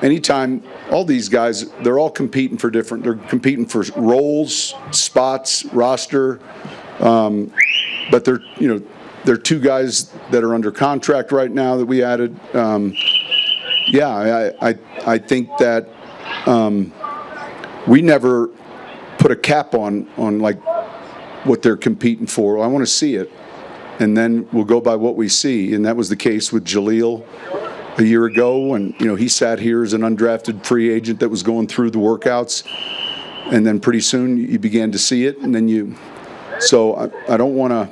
anytime, all these guys, they're all competing for they're competing for roles, spots, roster, but they're two guys that are under contract right now that we added. I think that we never put a cap on like what they're competing for. I want to see it, and then we'll go by what we see. And that was the case with Jaleel a year ago, and he sat here as an undrafted free agent that was going through the workouts, and then pretty soon you began to see it, and then so I don't want to,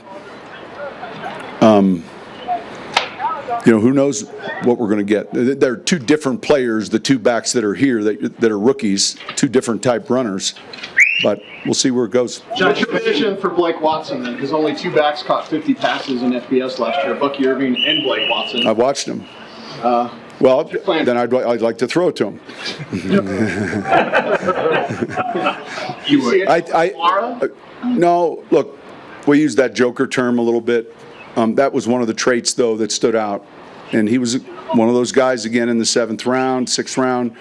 who knows what we're going to get. They're two different players, the two backs that are here that are rookies, two different type runners, but we'll see where it goes. What's your vision for Blake Watson then? Because only two backs caught 50 passes in FBS last year, Bucky Irving and Blake Watson. I watched him. Then I'd like to throw it to him. You would. No, look, we use that joker term a little bit. That was one of the traits, though, that stood out. And he was one of those guys, again, in the 7th round, 6th round.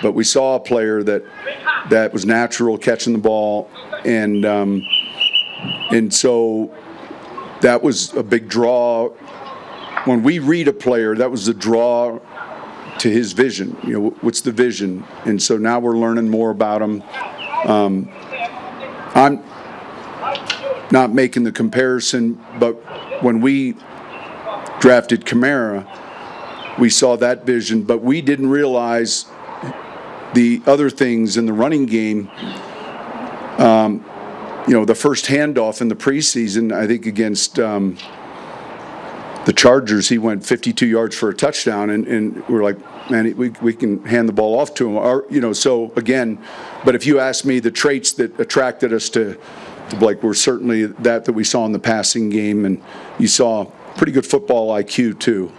But we saw a player that was natural catching the ball. And so that was a big draw. When we read a player, that was the draw to his vision. What's the vision? And so now we're learning more about him. I'm not making the comparison, but when we drafted Kamara, we saw that vision, but we didn't realize the other things in the running game. The first handoff in the preseason, I think against the Chargers, he went 52 yards for a touchdown, and we're like, man, we can hand the ball off to him. So again, but if you ask me, the traits that attracted us to Blake were certainly that we saw in the passing game, and you saw pretty good football IQ too.